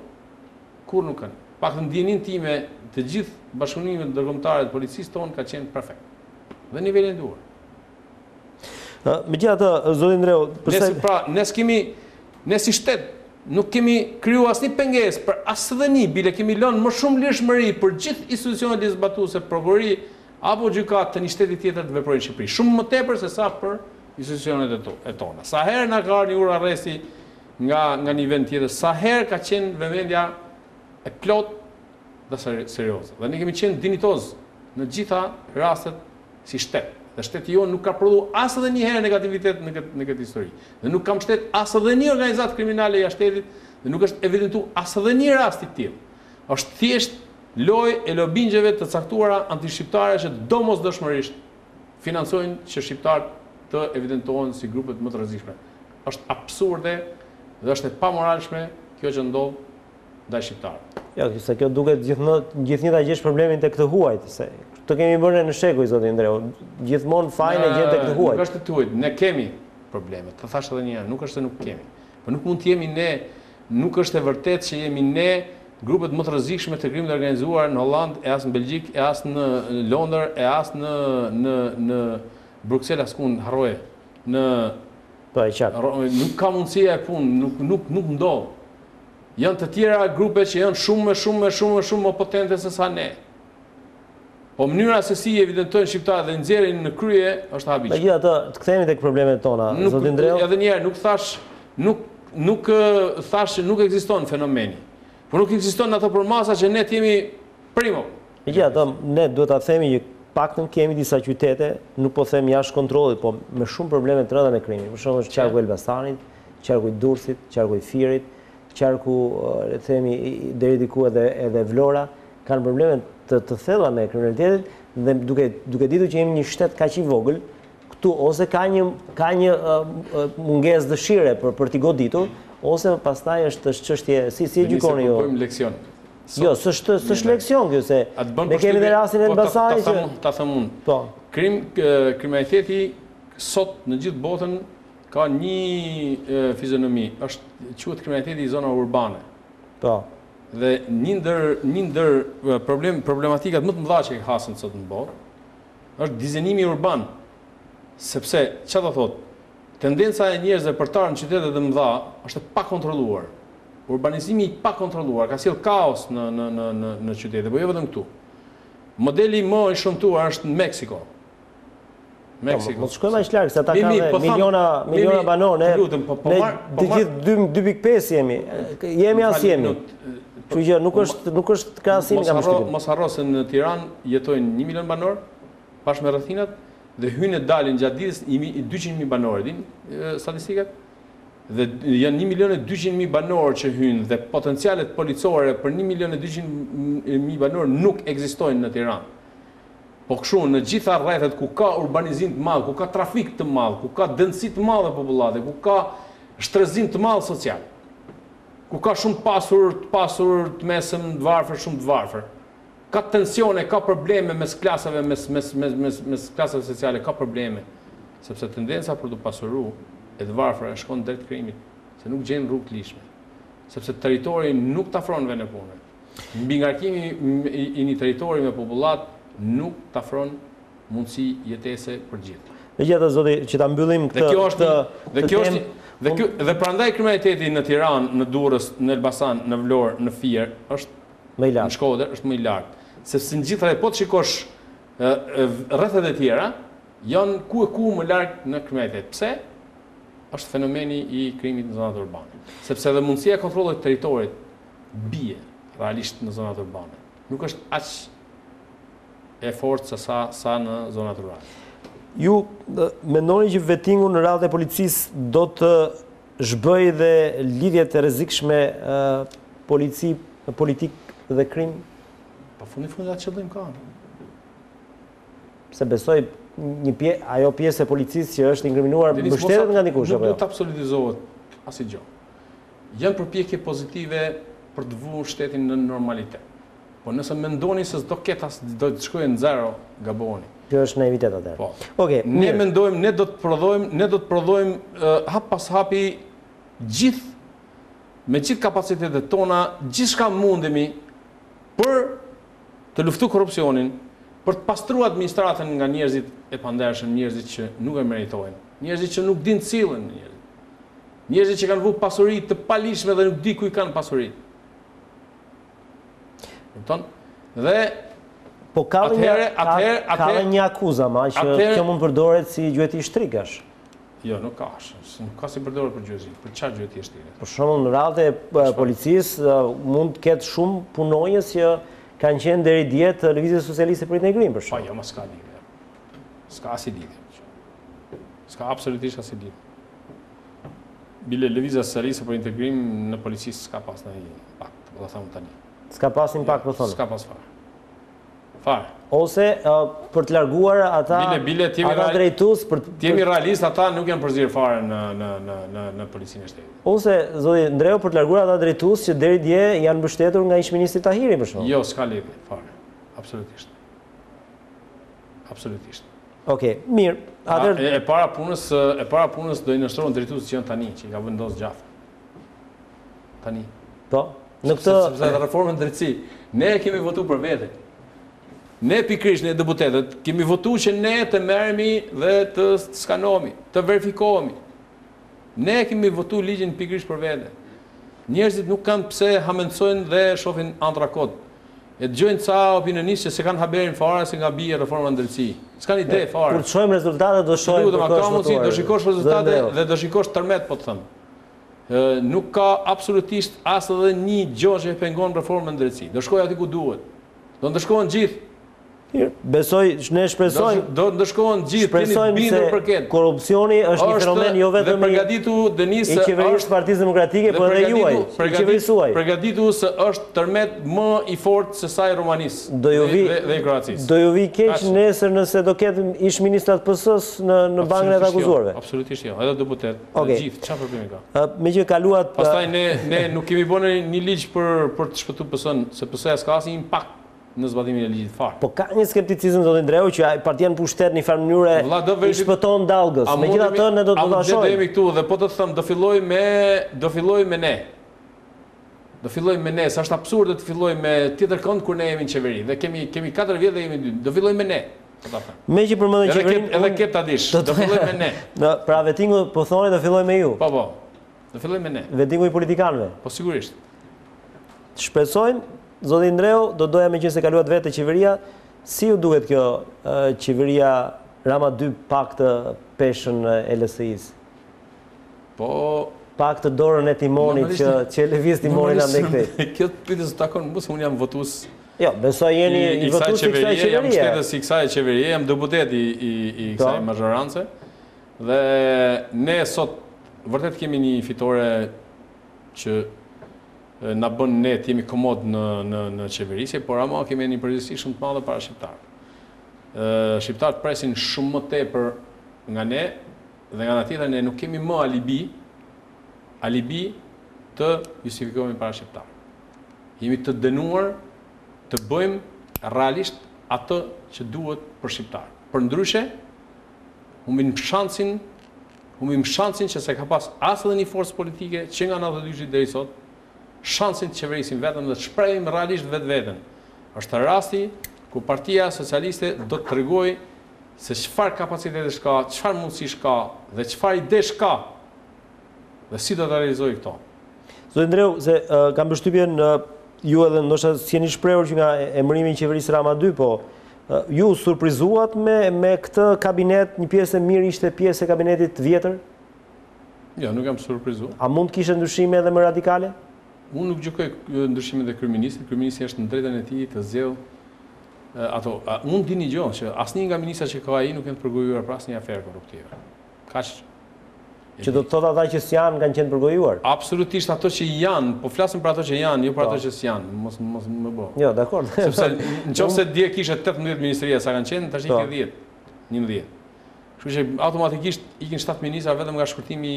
nuk kanë. Pak të ndjenin time të gjithë bashkëpunimet ndërkombëtare të policisë tonë ka qenë perfekt. Dhe nivelin e duhur. Megjithatë, zoti Ndreu, ne si shtet nuk kemi kriju asnjë pengesë për as edhe një, bile kemi lënë më shumë lirshmëri për gjithë institucionet legjizlatuese, prokurori apo gjykatë të një shteti tjetër të veprojnë në Shqipëri. Shumë më tepër se sa për institucionet e tona. Sa herë na ka një urë arresti nga një vend tjetër, sa herë ka qenë vëmendja e plot dhe serioze. Dhe ne kemi qenë dinitoz në gjitha rastet si shtet. Dhe shteti jonë nuk ka prodhuar as edhe një herë negativitet në këtë histori. Dhe nuk kam shtet as edhe një organizatë kriminale jashtë shtetit dhe nuk është evidentuar as edhe një rast i tillë. Është thjesht lojë e lobingjeve të caktuara antishqiptare që domosdoshmërisht financojnë që shqiptarët të evidentohen si grupet më të rrezikshme. Është absurde dhe është e pamoralshme kjo që ndodh ndaj shqiptarëve. Jo, se kjo duket gjithnjë ta gjesh problemin tek të huajt, se të kemi bërë në shekuj, zoti Ndreu. Gjithmonë fajin e gjen tek të huajt. Nuk është të huajt, ne kemi probleme. Të thash edhe një herë, nuk është se nuk kemi. Po nuk mund të jemi ne, nuk është e vërtetë që jemi ne grupet më të rrezikshme të krimit organizuar në Holland, e as në Belgjik, e as në Londër, e as në Bruxelles askund harroje. Po e qartë. Nuk ka mundësia e punë, nuk ndodh. Janë të tjera grupe që janë shumë më potente se sa ne. Po mënyra se si evidentojnë shqiptarët dhe nxjerrin në krye është habiq. Megjithatë, të kthehemi tek problemet tona, zoti Ndreu. Edhe një herë, nuk thash, nuk nuk thash që nuk ekziston fenomeni. Por nuk ekziston ato përmasa që ne jemi primo. Ne duhet ta themi që paktën kemi disa qytete, nuk po them jashtë kontrollit, po me shumë probleme të rënda me krimin. Për shembull, qarku i Elbasanit, qarku i Durrësit, qarku i Firit, qarku le të themi deri diku edhe Vlora kanë probleme të thella me kriminalitetin dhe duke ditur që jemi një shtet kaq i vogël, këtu ose ka një mungesë dëshire për t'i goditur, ose pastaj është çështje si e gjykoni ju? Bëjmë leksion. Jo, s'është leksion kjo se ne kemi dhe rastin e Elbasanit që ta them unë. Po. Kriminaliteti sot në gjithë botën ka një fizionomi, quhet kriminaliteti i zonave urbane. Po. Dhe një ndër problematikat më të mëdha që hasën sot në botë është dizenimi urban. Sepse çfarë do thotë? Tendenca e njerëzve për të ardhur në qytete të mëdha është e pakontrolluar. Urbanizimi i pakontrolluar ka sjell kaos në qytete, po jo vetëm këtu. Modeli më i shëmtuar është në Meksiko. Mos shkojmë aq larg, se ata kanë miliona banorë, ne të gjithë 2.5 jemi. Jemi as jemi. Kështu që nuk është krahasim nga mështimi. Mos harro se në Tiranë jetojnë 1 milion banor bashkë me rrethinat dhe hyjnë e dalin gjatë ditës 200.000 banorë, din statistikat? Dhe janë 1.200.000 banorë që hyjnë dhe potencialet policore për 1.200.000 banorë nuk ekzistojnë në Tiranë. Po kështu në gjitha rrethet ku ka urbanizim të madh, ku ka trafik të madh, ku ka densiteti të madh e popullatës, ku ka shtrezim të madh social, ku ka shumë të pasur, të mesëm, të varfër, shumë të varfër. Ka tensione, ka probleme mes klasave, mes klasave sociale, ka probleme, sepse tendenca për të pasuruar e të varfër shkon drejt krimit, se nuk gjen rrugë të lishme, sepse territori nuk të afron vend e punës. Mbingarkimi i një territori me popullat nuk të afron mundësi jetese për gjithë. Megjithatë, zoti, që ta mbyllim Dhe prandaj kriminaliteti në Tiranë, në Durrës, në Elbasan, në Vlorë, në Fier është më i lartë. Në Shkodër është më i lartë, sepse në gjithë po të shikosh rrethet e tjera janë ku më larg në kriminalitet. Pse? Është fenomeni i krimit në zonat urbane. Sepse edhe mundësia e kontrollit të territorit bie realisht në zonat urbane. Nuk është aq e fortë sa në zonat rurale. Ju mendoni që vettingu në radhë e policisë do të zhbëjë dhe lidhjet e rrezikshme politik dhe krim? Pa fundi atë qëllim ka. Se besoj ajo pjesë e policisë që është inkriminuar mbështetet nga dikush apo jo? Nuk do të absolutizohet asgjë. Janë përpjekje pozitive për të vënë shtetin në normalitet. Po nëse mendoni se do të shkojë në zero, gaboni. Kjo është naivitet atëherë. Po. Okej, ne mendojmë, ne do të prodhojmë hap pas hapi me gjithë kapacitetet tona, gjithçka mundemi për të luftuar korrupsionin, për të pastruar administratën nga njerëzit e pandershëm, njerëzit që nuk e meritojnë, njerëzit që nuk dinë cilën, njerëzit që kanë vënë pasuri të palishme dhe nuk di ku i kanë pasuritë. Dhe po ka një akuzë ama që kjo mund përdoret si gjueti shtrikash. Jo, nuk ka. Nuk ka si përdoret për gjueti. Për çfarë gjueti shtrikash? Për shembull, në radhë e policisë mund të ketë shumë punonjës që kanë qenë deri dje të Lëvizjes Socialiste për Integrim, për shembull. Po, jo, ma s'ka lidhje. S'ka as lidhje. S'ka absolutisht as lidhje. Bile Lëvizja Socialiste për Integrim në policisë s'ka pas ndonjë impakt, po ta them tani. S'ka pas impakt, po thonë? S'ka pas fare. Fare. Ose për të larguar ata drejtues për të jemi realist, ata nuk janë përzierë fare në policinë e shtetit. Ose zoti Ndreu për të larguar ata drejtues që deri dje janë mbështetur nga ish-ministri Tahiri për shkak. Jo, s'ka lidhje fare. Absolutisht. Absolutisht. Okej, mirë. E para punës do i nështrohen drejtues që janë tani, që i ka vendosur gjafë. Tani. Po. Në këtë sepse reformën drejtësi, ne kemi votuar për vete. Ne pikërisht ne deputetët kemi votuar që ne të merremi dhe të skanohemi, të verifikohemi. Ne kemi votuar ligjin pikërisht për vete. Njerëzit nuk kanë pse hamendsojnë dhe shohin antrakot. E dëgjojnë ca opinionistë që se kanë haberin fare se nga bie reforma ndërtësi. S'kan ide fare. Kur të shohim rezultatet do shohim do shikosh rezultatet dhe do shikosh tërmet, po të them. nuk ka absolutisht as edhe një gjë që e pengon reformën në drejtësi. Do shkojë aty ku duhet. Do ndëshkohen gjithë. Besoj, ne shpresojmë. Do ndëshkohen gjithë, keni bindur për këtë. Korrupsioni është një fenomen jo vetëm i qeverisë Partisë Demokratike, por edhe juaj, i qeverisuaj. Përgatitu se është tërmet më i fortë se sa i Romanisë dhe i Kroacisë. Do ju vi keq nesër nëse do ketë ish ministrat PS-s në bankën e të akuzuarve. Absolutisht jo, edhe deputet, gjithë, çfarë problemi ka? Me që kaluat... Pastaj ne nuk kemi bënë një ligj për të shpëtuar PS-n, se PS-ja s'ka asnjë impakt në zbatimin e ligjit fare. Po ka një skepticizëm, zotin Ndreu, që partia në pushtet një farë mënyre i shpëton dalgës. Megjithatë ne do të dashojmë. Jemi këtu dhe po të them do filloj me ne. Do filloj me ne, sa është absurde të filloj me tjetër kënd kur ne jemi në qeveri dhe kemi 4 vjet dhe jemi 2. Do filloj me ne. Me që përmendën qeverinë, edhe kep ta dish. Do filloj me ne. Pra vettingu po thoni do filloj me ju. Po. Do filloj me ne. Vettingu i politikanëve. Po sigurisht. Shpresojmë. Zoti Ndreu, do doja me që se kaluat vetë qeveria, si ju duhet kjo qeveria Rama 2 pak të peshën e LSI-s? Po... Pak të dorën e timonit që lëviz timonin andaj këtej. Kjo të pyetës takon mu, se unë jam votues... Jo, besoj jeni i votues i kësaj qeverie. Jam shtetës i kësaj qeverie, jam deputet i kësaj mazhorance, dhe ne sot vërtet kemi një fitore që na bën ne të jemi komod në qeverisje, por ama kemi një përgjegjësi shumë të madhe para shqiptarëve. Shqiptarët presin shumë më tepër nga ne, dhe nga ana tjetër ne nuk kemi më alibi të justifikohemi para shqiptarëve. Jemi të dënuar të bëjmë realisht atë që duhet për shqiptarë. Përndryshe, humbim shansin që se ka pas as edhe një forcë politike që nga 92 deri sot, shansin të qeverisin vetëm dhe të shprehim realisht vetveten. Është rasti ku Partia Socialiste do të tregojë se çfarë kapacitetesh ka, çfarë mundësish ka dhe çfarë idesh ka dhe si do të realizojë këto. Zoti Ndreu, se kam përshtypjen ju edhe ndoshta s'jeni shprehur që nga emërimi i qeverisë Rama 2, po ju surprizuat me këtë kabinet, një pjesë e mirë ishte pjesë e kabinetit vjetër? Jo, nuk jam surprizuar. A mund të kishte ndryshime edhe më radikale? Unë nuk gjykoj ndryshimet e kryeministit. Kryeministi është në drejtën e tij të zgjedhë ato. Unë dini gjë që asnjë nga ministrat që ka ai nuk janë të përgojuar për asnjë aferë korruptive. Kaq. Që do të thotë ata që s'janë kanë qenë përgojuar? Absolutisht ato që janë, po flasim për ato që janë, jo për ato që s'janë. Mos më bë. Jo, dakor. Sepse nëse dje kishte 18 ministria sa kanë qenë, tash i ke 10, 11. Kështu që automatikisht ikin 7 ministra vetëm nga shkurtimi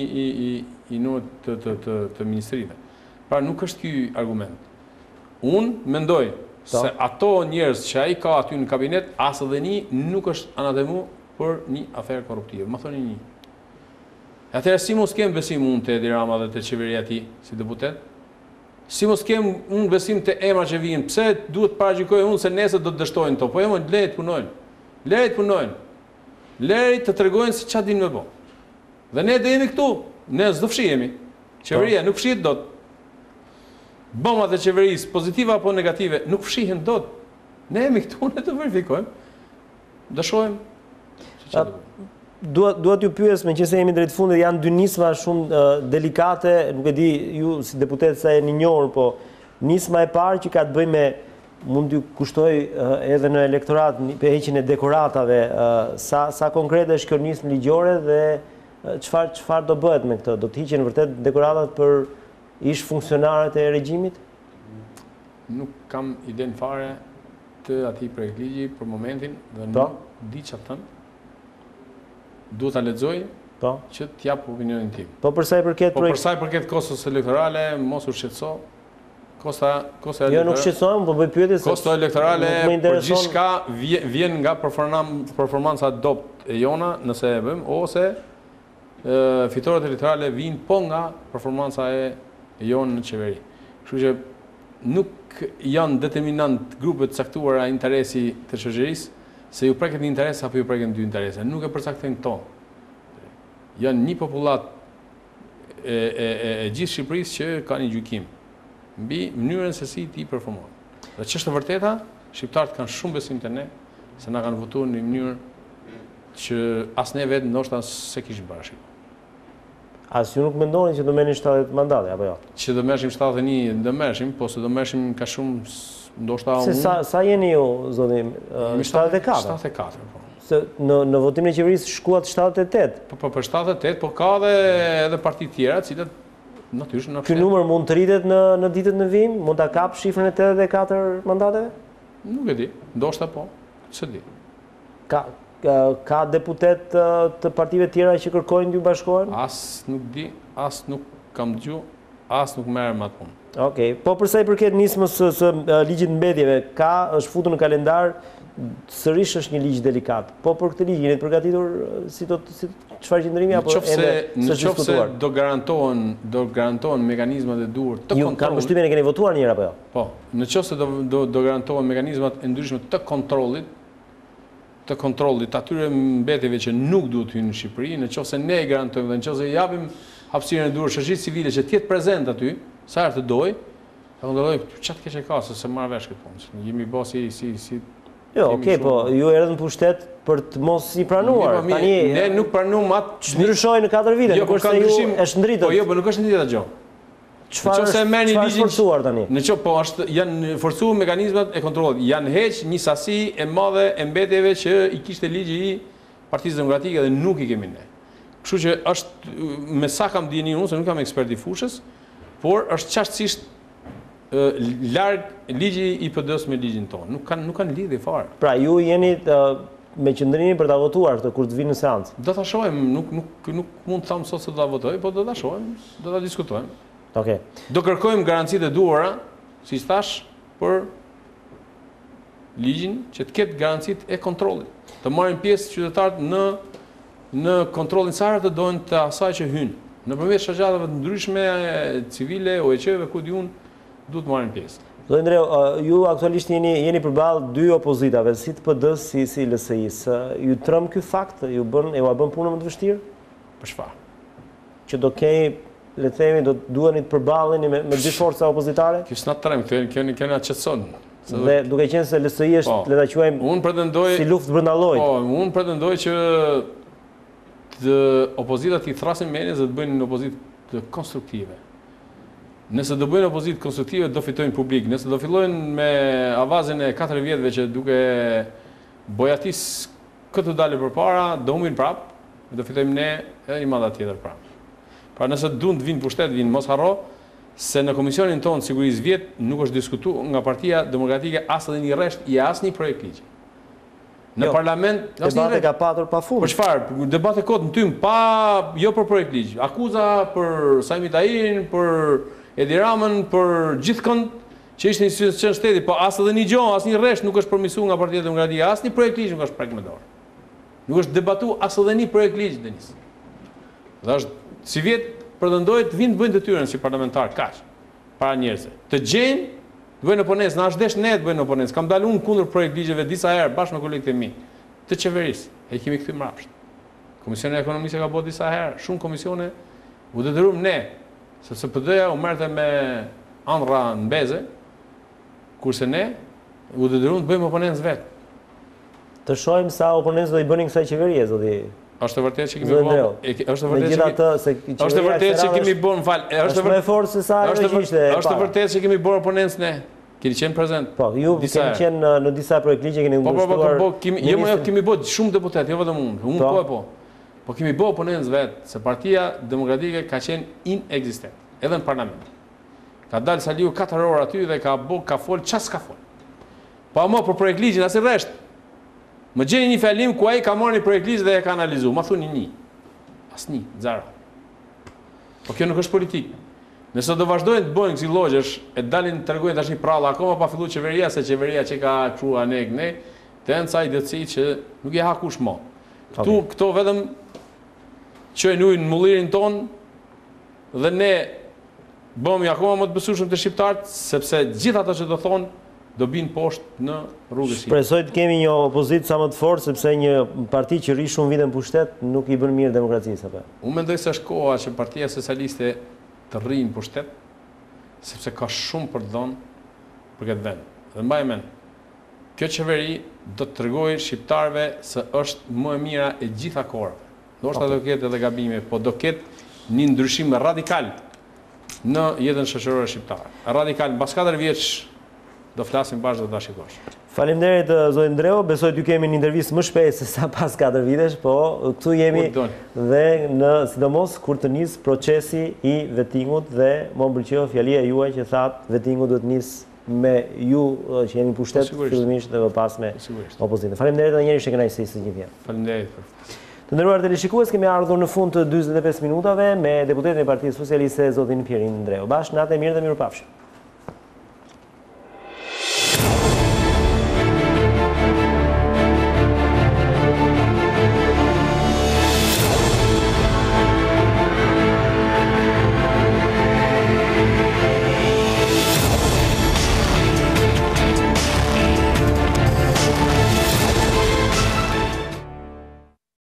i numrit të ministrive. Pra nuk është ky argument. Unë mendoj se ato njerëz që ai ka aty në kabinet, as edhe një nuk është anatemu për një aferë korruptive. Më thoni një. Atëherë si mos kem besim unë te Edi Rama dhe te qeveria e tij si deputet? Si mos kem unë besim te emra që vijnë? Pse duhet të paragjykoj unë se nesër do të dështojnë to? Po jo, lejt punojnë. Lejt të tregojnë se çfarë dinë më bë. Dhe ne do jemi këtu. Ne s'do fshihemi. Qeveria nuk fshihet dot. Bombat e qeverisë, pozitive apo negative, nuk fshihen dot. Ne jemi këtu, ne të verifikojmë. Dëshojmë. Duat ju pyes, meqense jemi drejt fundit, janë dy nisma shumë delikate, nuk e di ju si deputet sa jeni njohur, po nisma e parë që ka të bëjë me mund t'ju kushtoj edhe në elektorat për heqjen e dekoratave, sa konkrete është kjo nismë ligjore dhe çfarë do bëhet me këtë? Do të hiqen vërtet dekoratat për ish funksionarët e regjimit? Nuk kam iden fare të atij projekt ligji për momentin dhe nuk di çfarë thënë. Duhet ta lexoj që t'jap opinionin tim. Po për sa i përket kostës elektorale, mos u shqetëso. Jo, nuk shqetësohem, po bëj pyetje se kosto elektorale për gjithçka vjen nga performanca dopt e jona, nëse e bëjmë, ose fitoret elektorale vijnë po nga performanca e jonë në qeveri. Kështu që nuk janë determinant grupet caktuara interesi të shoqërisë, se ju preket një interes apo ju preket dy interese. Nuk e përcaktojnë këto. Janë një popullat e gjithë Shqipërisë që ka një gjykim mbi mënyrën se si ti performon. Dhe ç'është e vërteta, shqiptarët kanë shumë besim te ne, se na kanë votuar në një mënyrë që as ne vetë ndoshta se kishim parashikuar. As ju nuk mendoni që do merrni 70 mandate apo jo? Që do merrshim 71, do merrshim, po se do merrshim ka shumë, ndoshta Se sa jeni ju, zotim? 74. 74, po. Se në votimin e qeverisë shkuat 78. Po për 78, po ka edhe parti tjera, cilët natyrisht Ky numër mund të rritet në ditët në vim? Mund ta kap shifrën e 84 mandateve? Nuk e di, ndoshta po, s'e di. Ka deputet të partive tjera që kërkojnë t'ju bashkohen? As nuk di, as nuk kam dëgju, as nuk merrem atë punë. Okej, po për sa i përket nismës së ligjit mbetjeve, është futur në kalendar, sërish është një ligj delikat. Po për këtë ligj jeni të përgatitur çfarë qëndrimi apo në qoftë se do garantohen mekanizmat e duhur të kontrollit. Ju kam përshtypjen e keni votuar një herë apo jo? Po, në qoftë se do garantohen mekanizmat e ndryshme të kontrollit atyre mbetjeve që nuk duhet hyjnë në Shqipëri, në qoftë se ne e garantojmë dhe në qoftë se japim hapësirën e duhur shoqërisë civile që të jetë prezent aty, sa herë të dojë, ta kontrollojë çfarë keq e ka se marr vesh këtë punë. Jemi bë si Jo, okej, po ju erdhën në pushtet për të mos i pranuar. Tani ne nuk pranuam atë ndryshoi në 4 vite, nuk është se ju e shndritët. Po jo, po nuk është ndritur gjë. Çfarë është forcuar tani? Në qoftë po janë forcuar mekanizmat e kontrollit. Janë heq një sasi e madhe e mbetjeve që i kishte ligji i Partisë Demokratike dhe nuk i kemi ne. Kështu që është me sa kam dieni unë, se nuk kam ekspert i fushës, por është qartësisht larg ligji i PD-s me ligjin tonë. Nuk kanë lidhje fare. Pra ju jeni me qëndrimin për ta votuar këtë kur të vinë në seancë. Do ta shohim, nuk mund të them sot se do ta votoj, po do ta shohim, do ta diskutojmë. Okej. Do kërkojmë garancitë e duhura, siç thash, për ligjin që të ketë garancitë e kontrollit. Të marrin pjesë qytetarët në kontrollin sa herë të dojnë të asaj që hynë. Nëpërmjet shoqatave të ndryshme civile, OEQ-ve, ku diun, duhet marrin pjesë. Pjerin Ndreu, ju aktualisht jeni përballë dy opozitave, si të PD-s si LSI-s. Ju trëm ky fakt? Ju bën punën më të vështirë? Për çfarë? Që do keni, le të themi, do duheni të përballeni me dy forca opozitare? Kjo s'na trem, kjo na qetëson. Dhe duke qenë se LSI është, le ta quajmë, si luftë brenda llojit. Po, unë pretendoj që të opozitat i thrasin menjes dhe të bëjnë një opozitë të konstruktive. Nëse do bëjnë opozitë konstruktive, do fitojnë publik. Nëse do fillojnë me avazin e 4 vjetëve që duke bojatis këtë dalë përpara, do humbin prapë, do fitojmë ne edhe një mandat tjetër prapë. Pra nëse duan të vinë pushtet, vinë, mos harro se në komisionin tonë sigurisë vjet nuk është diskutuar nga Partia Demokratike as edhe një rresht i asnjë projekt ligji. Në parlament debate ka patur pafund. Për çfarë? Debate kot në tym jo për projekt ligj. Akuza për Sajmi Tahirin, për Edi Ramën, për gjithkënd që ishte institucion shteti, po as edhe një gjë, asnjë rresht nuk është përmirësuar nga Partia Demokratike, asnjë projekt ligj nuk është prek me dorë. Nuk është debatuar as edhe një projekt ligj Denis. Dhe është si vjet pretendoj të vinë të bëjnë detyrën si parlamentar kaq para njerëzve. Të gjejnë, të bëjnë oponencë, na është desh ne të bëjnë oponencë. Kam dalë unë kundër projekt ligjeve disa herë bashkë me kolegët e mi të qeverisë. E kemi kthy mbrapsht. Komisioni i Ekonomisë ka bërë disa herë, shumë komisione u detyruam ne, sepse PD-ja u merrte me ëndra në beze, kurse ne u detyruam të bëjmë oponencë vet. Të shohim sa oponencë do i bënin kësaj qeverie, zoti. Është vërtet që kemi bën. Është vërtet që kemi bën, fal. Është më fort se sa ajo ishte. Është vërtet që kemi bën oponencë ne. Keni qenë prezent. Po, ju keni qenë në disa projekt ligje keni ndërtuar. Po, kemi bën shumë deputet, jo vetëm unë. Unë po. Po kemi bën oponencë vet, se Partia Demokratike ka qenë inekzistent, edhe në parlament. Ka dalë Saliu 4 orë aty dhe ka fol ças ka fol. Po ama për projekt ligjin as i rresht. Më gjeni një fjalim ku ai ka marrë një projekt ligj dhe e ka analizuar. Ma thoni një. Asnjë, zero. Po kjo nuk është politik. Nëse do vazhdojnë të bëjnë kësi logjesh, e dalin të tregojnë tash një prallë, akoma pa filluar qeveria, se qeveria që ka çuar ne, të në saj dëtësi që nuk i ha kush mo. Këto vetëm qojnë ujë në mullirin ton dhe ne bëmi akoma më të besueshëm të shqiptarët, sepse gjithë ato që do thonë do binë poshtë në rrugës. Shpresoj të kemi një opozitë sa më të fortë, sepse një parti që rri shumë vite në pushtet nuk i bën mirë demokracisë apo. Unë mendoj se është koha që Partia Socialiste të rrinë në pushtet, sepse ka shumë për të dhënë për këtë vend. Dhe mbaj mend, kjo qeveri do të tregojë shqiptarëve se është më e mira e gjitha kohërave. Ndoshta do ketë edhe gabime, po do ketë një ndryshim radikal në jetën shoqërore shqiptare. Radikal, mbas 4 vjeç do flasim bashkë dhe ta shikosh. Faleminderit zoti Ndreu, besoj t'ju kemi një intervistë më shpejt se sa pas 4 vitesh, po këtu jemi dhe në sidomos kur të nis procesi i vettingut dhe më pëlqeu fjalia juaj që thatë vettingu duhet nis me ju që jeni pushtet fillimisht dhe më pas me opozitën. Faleminderit edhe një herë që kënaqësi së një vit. Faleminderit. Të nderuar teleshikues, kemi ardhur në fund të 45 minutave me deputetin e Partisë Socialiste zotin Pjerin Ndreu. Bashkë natë e mirë dhe mirupafshim.